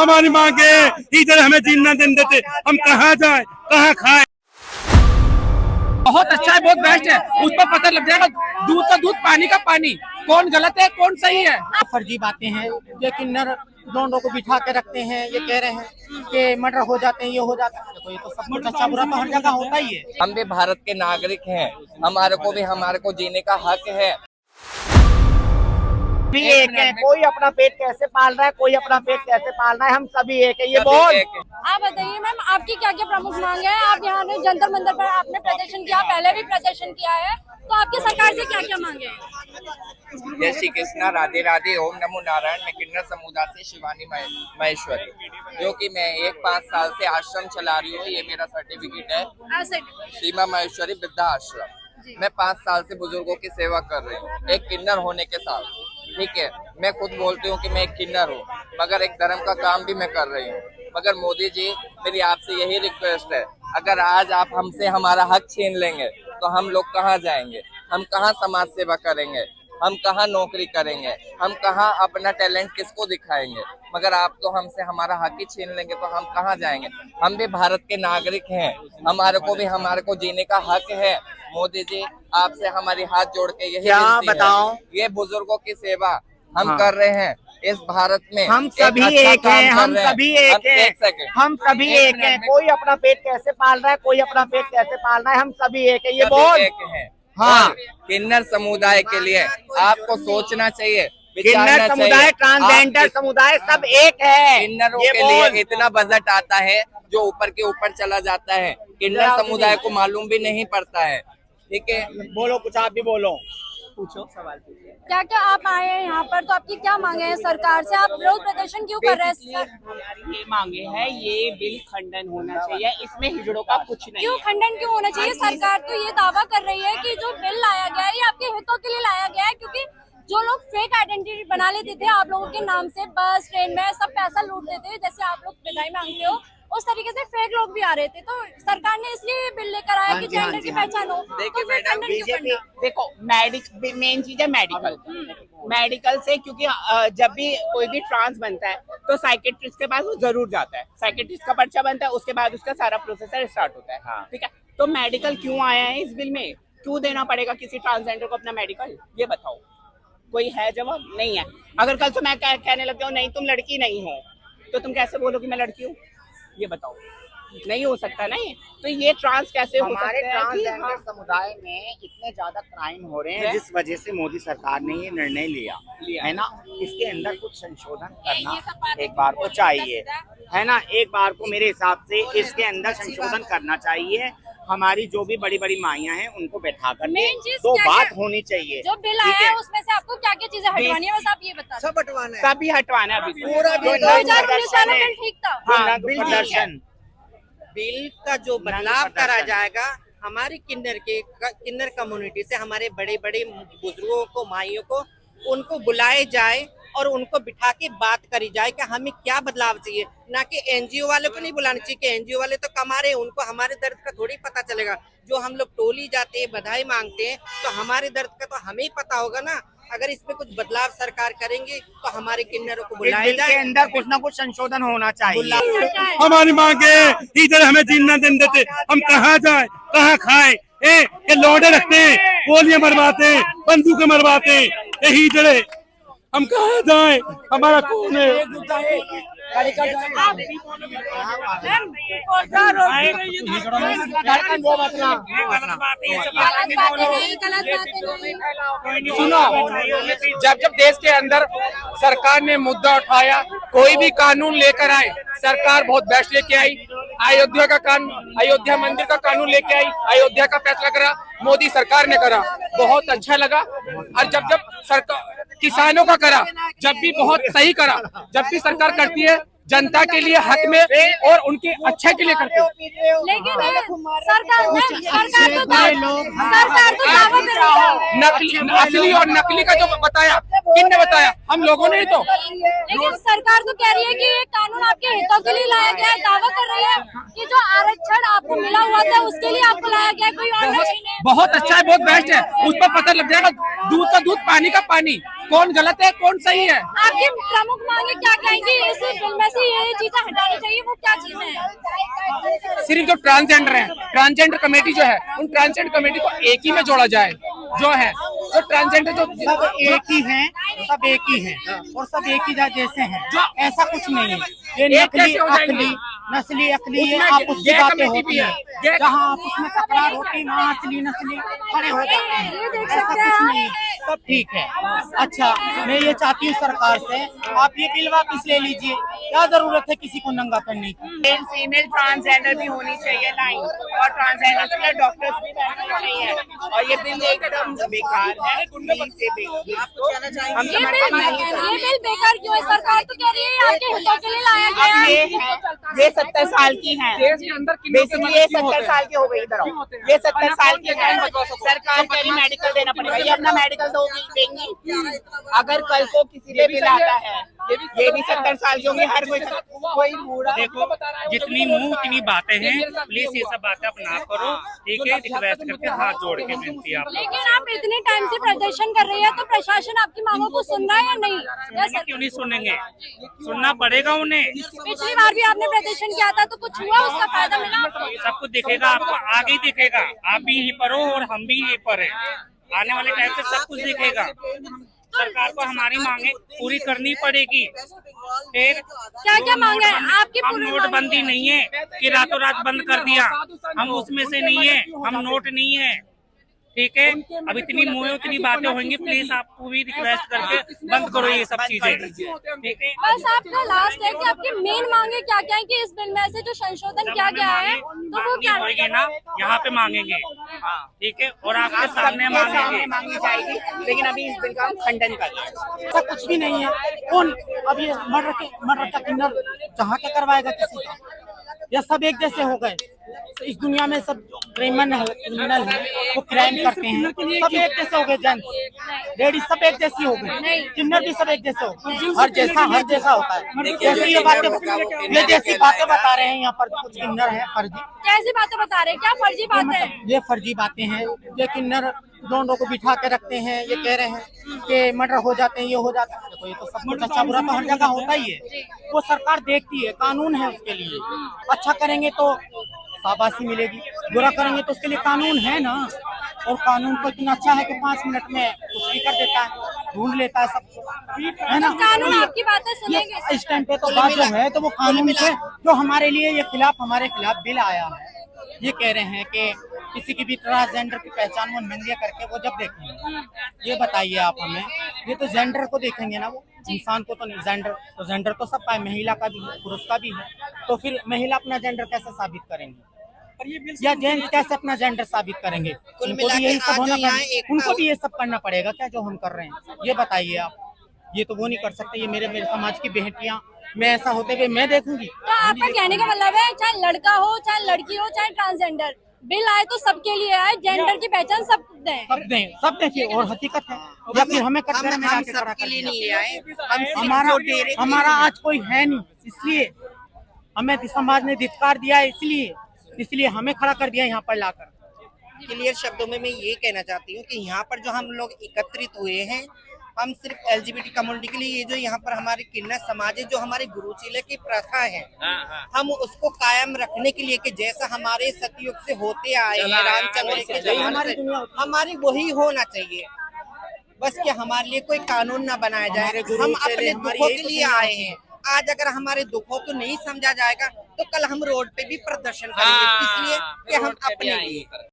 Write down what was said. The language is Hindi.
हमारी मांगे इधर हमें जीना नहीं देते, हम कहाँ जाए कहाँ खाए। बहुत अच्छा है, बहुत बेस्ट है, उस पर पता लग जाएगा दूध का दूध पानी का पानी, कौन गलत है कौन सही है। फर्जी बातें हैं, ये किन्नर लोगों को बिठा के रखते हैं, ये कह रहे हैं कि मर्डर हो जाते हैं, ये हो जाता है। देखो ये तो सब कुछ अच्छा बुरा तो हर जगह होता ही है। हम भी भारत के नागरिक हैं, हमारे को जीने का हक है। भी एक है, कोई अपना पेट कैसे पाल रहा है, कोई अपना पेट कैसे पाल रहा है, हम सभी एक है। ये बोल आप बताइए मैम, आपकी क्या क्या प्रमुख मांग है? आप यहाँ पे जंतर मंदिर पर आपने प्रदर्शन किया, पहले भी प्रदर्शन किया है, तो आपकी सरकार से क्या क्या मांगे हैं? जय श्री कृष्णा, राधे राधे, ओम नमो नारायण। मैं किन्नर समुदाय से शिवानी महेश्वरी, जो कि मैं 5 साल से आश्रम चला रही हूँ। ये मेरा सर्टिफिकेट है, सीमा महेश्वरी वृद्धा आश्रम। मैं 5 साल से बुजुर्गों की सेवा कर रही हूँ, एक किन्नर होने के साथ। ठीक है, मैं खुद बोलती हूँ कि मैं एक किन्नर हूँ, मगर एक धर्म का काम भी मैं कर रही हूँ। मगर मोदी जी, मेरी आपसे यही रिक्वेस्ट है, अगर आज आप हमसे हमारा हक छीन लेंगे तो हम लोग कहाँ जाएंगे, हम कहाँ समाज सेवा करेंगे, हम कहाँ नौकरी करेंगे, हम कहाँ अपना टैलेंट किसको दिखाएंगे। मगर आप तो हमसे हमारा हक ही छीन लेंगे तो हम कहाँ जाएंगे। हम भी भारत के नागरिक हैं, हमारे को जीने का हक है। मोदी जी, आपसे हमारी हाथ जोड़ के यही बताओ, ये बुजुर्गों की सेवा हम कर रहे हैं इस भारत में। हम सभी एक हैं, हम सभी एक हैं, हम सभी एक हैं। कोई अपना पेट कैसे पाल रहा है, कोई अपना पेट कैसे पाल रहा है, हम सभी एक है। ये बोल हाँ, किन्नर समुदाय के लिए आपको सोचना चाहिए, किन्नर समुदाय, ट्रांसजेंडर समुदाय सब एक है। किन्नरों के लिए इतना बजट आता है जो ऊपर के ऊपर चला जाता है, किन्नर समुदाय को मालूम भी नहीं पड़ता है। ठीक है, बोलो कुछ, आप भी बोलो, पूछो सवाल पूछो। क्या क्या आप आए हैं यहाँ पर, तो आपकी क्या मांगे हैं सरकार से? आप विरोध प्रदर्शन क्यों कर रहे हैं? ये मांगे हैं, ये बिल खंडन होना चाहिए, इसमें हिजड़ों का कुछ नहीं। क्यों खंडन क्यों होना चाहिए? सरकार तो ये दावा कर रही है कि जो बिल लाया गया है ये आपके हितों के लिए लाया गया है, क्योंकि जो लोग फेक आइडेंटिटी बना लेते थे आप लोगों के नाम से, बस ट्रेन में सब पैसा लूट लेते थे, जैसे आप लोग विदाई मांगते हो, उस तरीके से फेक लोग भी आ रहे थे। तो सरकार ने इसलिए बिल लेकर आया कि जेंडर की पहचान हो। देखिए मैडम, देखो मेन चीज है मेडिकल से, क्योंकि जब भी कोई भी ट्रांस बनता है तो साइकेट्रिस्ट के पास वो जरूर जाता है, साइकेट्रिस्ट का पर्चा बनता है, उसके बाद उसका सारा प्रोसेसर स्टार्ट होता है। ठीक है, तो मेडिकल क्यों आया है इस बिल में? क्यों देना पड़ेगा किसी ट्रांसजेंडर को अपना मेडिकल? ये बताओ, कोई है जवाब? नहीं है। अगर कल से मैं कहने लगता हूँ नहीं तुम लड़की नहीं हो, तो तुम कैसे बोलोगे मैं लड़की हूँ? ये बताओ, नहीं हो सकता ना ये। तो ये ट्रांस कैसे हो सकता है? ट्रांसजेंडर समुदाय में इतने ज्यादा क्राइम हो रहे हैं, जिस वजह से मोदी सरकार ने ये निर्णय लिया है ना। इसके अंदर कुछ संशोधन करना एक बार को चाहिए, है ना। एक बार को मेरे हिसाब से इसके अंदर संशोधन करना चाहिए। हमारी जो भी बड़ी बड़ी माइयां हैं उनको बैठा कर तो बात होनी चाहिए। जो बिल आया है उसमें से आपको क्या क्या चीजें हटवानी है, बस आप ये बता। सब हटवाना है, सभी हटवाना है। पूरा 2019 वाला बिल ठीक था। हाँ, बिल का जो बदलाव करा जाएगा, हमारी किन्नर कम्युनिटी से हमारे बड़े बड़े बुजुर्गों को, माइयों को, उनको बुलाए जाए और उनको बिठा के बात करी जाए कि हमें क्या बदलाव चाहिए। ना कि एनजीओ वाले को नहीं बुलाना चाहिए, कि एनजीओ वाले तो कमा रहे हैं, उनको हमारे दर्द का थोड़ी पता चलेगा। जो हम लोग टोली जाते हैं, बधाई मांगते हैं, तो हमारे दर्द का तो हमें ही पता होगा ना। अगर इसमें कुछ बदलाव सरकार करेंगे तो हमारे किन्नरों को बुलाया जाए, अंदर कुछ ना कुछ संशोधन होना चाहिए। हमारी मांगे इधर हमें जीना नहीं देते, हम कहाँ जाए कहाँ खाए। ये लौटे रखते हैं, गोलियां मरवाते हैं, बंदूकें मरवाते हैं, यही जड़े हम कहाँ जाए, हमारा कौन है। सुनो, जब देश के अंदर सरकार ने मुद्दा उठाया, कोई भी कानून लेकर आए, सरकार बहुत बेस्ट लेके आई। अयोध्या मंदिर का कानून लेके आई, अयोध्या का फैसला करा, मोदी सरकार ने करा, बहुत अच्छा लगा। और जब सरकार किसानों का करा, जब भी बहुत सही करा। जब भी सरकार करती है जनता के लिए, हक में और उनके अच्छे के लिए करते हैं। लेकिन सरकार तो दावा कर रही है, नकली, असली और नकली का जो बताया, किसने बताया? हम लोगों ने ही तो। लेकिन सरकार तो कह रही है कि ये कानून आपके हितों के लिए लाया गया है। दावा कर रही है कि जो आरक्षण आपको मिला हुआ था उसके लिए आपको लाया गया, कोई और नहीं? बहुत अच्छा है, बहुत बेस्ट है। उस पर पता लग जाएगा दूध का दूध पानी का पानी, कौन गलत है कौन सही है। आपकी प्रमुख मांगे क्या कहेंगे इस बिल में से? ये चीजें हटानी चाहिए, वो क्या चीजें हैं? सिर्फ जो ट्रांसजेंडर है, ट्रांसजेंडर कमेटी जो है, उन ट्रांसजेंडर कमेटी को एक ही में जोड़ा जाए। जो है जो ट्रांसजेंडर जो सब एक ही हैं, सब एक ही हैं और सब एक ही जैसे हैं, ऐसा कुछ नहीं है। ये नकली अकली नस्ली अकली ये आपस की बातें होती है, जहाँ आपस में तकरार होती है वहाँ असली नस्ली खड़े हो जाते हैं, ऐसा कुछ नहीं है, सब ठीक है। अच्छा, मैं ये चाहती हूँ सरकार से, आप ये बिल वापस ले लीजिए, क्या जरूरत है किसी को नंगा करने की। मेल फीमेल ट्रांसजेंडर भी होनी चाहिए लाइन, और ट्रांसजेंडर के लिए डॉक्टर्स भी बैठने चाहिए। और ये बिल एकदम बेकार है, हम ये बिल बेकार क्यों है? सरकार तो कह रही है आपके हितों के लिए लाया गया है। ये 70 साल की है, देश के अंदर बेसिकली ये 70 साल की हो गई। इधर आओ, ये 70 साल की है। सरकार कह रही मेडिकल देना पड़ेगा, ये अपना मेडिकल देंगी। अगर कल को किसी पे बिल आता है, ये भी 70 साल की होंगे। हर कोई बूढ़ा देखो, जितनी मुंह उतनी बातें हैं, प्लीज ये सब बातें अपना करो, ठीक है? रिक्वेस्ट करके हाथ जोड़ के विनती है आप। लेकिन आप इतने टाइम से प्रदर्शन कर रही है, तो प्रशासन आपकी मांगों को सुन रहा है या नहीं? क्यों नहीं सुनेंगे? सुनना पड़ेगा उन्हें। पिछली बार भी आपने प्रदर्शन किया था, तो कुछ हुआ, उसका फायदा मिला आपको? सब कुछ दिखेगा आपको, आगे ही दिखेगा। आप भी यहीं पर हो और हम भी यहीं पर है। आने वाले टाइम से सब कुछ दिखेगा। सरकार को हमारी मांगे पूरी करनी पड़ेगी। फिर क्या क्या मांगे हैं आपकी? हम नोटबंदी नहीं है कि रातों रात बंद कर दिया, हम उसमें से नहीं है, हम नोट नहीं है, ठीक है? अब इतनी मुँह उतनी बातें होंगी, प्लीज आपको भी रिक्वेस्ट करके बंद करो ये सब चीजें, ठीक है? बस आपका लास्ट है कि आपकी मेन मांगे क्या क्या है, कि इस बिल में से जो संशोधन किया गया है तो वो क्या होगी ना, यहाँ पे मांगेंगे, ठीक है? और आपके सामने मांगेंगे, मांगनी जाएगी, लेकिन अभी इस बिल का हम खंडन कर रहे हैं। ऐसा कुछ भी नहीं है। कौन अब ये मर्डर का किन्नर जहाँ के करवाएगा किसी का? ये सब एक जैसे हो गए। इस दुनिया में सब क्रिमिनल है, वो क्राइम करते हैं, सब एक जैसे हो गए। जेंट्स लेडीज सब एक जैसी हो गई, किन्नर भी सब एक जैसे हो गए। हर जैसा होता है। जैसे ये जैसी बातें बता रहे हैं यहाँ पर, कुछ किन्नर है फर्जी। कैसी बातें बता रहे हैं? क्या फर्जी बात है? ये फर्जी बातें हैं। ये किन्नर लोगों को बिठा के रखते हैं, ये कह रहे हैं कि मर्डर हो जाते हैं, ये हो जाता है। तो ये तो सब कुछ अच्छा बुरा तो हर जगह होता ही है। वो सरकार देखती है, कानून है उसके लिए। अच्छा करेंगे तो शाबाशी मिलेगी, बुरा करेंगे तो उसके लिए कानून है ना। और कानून तो इतना अच्छा है कि 5 मिनट में कुछ भी कर देता है, ढूंढ लेता है सबको, है ना। कानून आपकी बातें सुनेंगे इस टाइम पे तो बात जो है, तो वो कानून से जो हमारे लिए ये हमारे खिलाफ बिल आया है, ये कह रहे हैं कि किसी की भी ट्रांसजेंडर की पहचान वो नंगे करके वो जब देखेंगे। ये बताइए आप हमें, ये तो जेंडर को देखेंगे ना, वो इंसान को तो नहीं। जेंडर तो सबका है, महिला का भी है, पुरुष का भी है। तो फिर महिला अपना जेंडर कैसे साबित करेंगे, या जेंट्स कैसे अपना जेंडर साबित करेंगे? उनको भी यही सब होना पड़ेगा, उनको भी ये सब करना पड़ेगा क्या जो हम कर रहे हैं? ये बताइए आप। ये तो वो नहीं कर सकते। ये मेरे समाज की बेटियां, मैं ऐसा होते हुए मैं देखूंगी। तो आपका कहने का मतलब है, चाहे लड़का हो, चाहे लड़की हो, चाहे ट्रांसजेंडर, बिल आए तो सबके लिए आए, जेंडर की पहचान सब दें। सब दें फिर, और हकीकत है या फिर हमें सबके लिए नहीं ले आए, हमारा आज कोई है नहीं, इसलिए हमें समाज ने धिक्कार दिया है, इसलिए हमें खड़ा कर दिया यहाँ पर लाकर। क्लियर शब्दों में मैं ये कहना चाहती हूँ कि यहाँ पर जो हम लोग एकत्रित हुए हैं, हम सिर्फ LGBT कम्युनिटी के लिए, ये जो यहाँ पर हमारे किन्नर समाज है, जो हमारे गुरुचेले की प्रथा है, हम उसको कायम रखने के लिए कि जैसा हमारे सतयुग से होते आए हैं, रामचंद्र के जमाने से, हमारी वही होना चाहिए। बस कि हमारे लिए कोई कानून ना बनाया जाए। हम अपने दुखों के लिए आए हैं। आज अगर हमारे दुखों को नहीं समझा जाएगा तो कल हम रोड पे भी प्रदर्शन करेंगे, इसलिए कि हम अपने लिए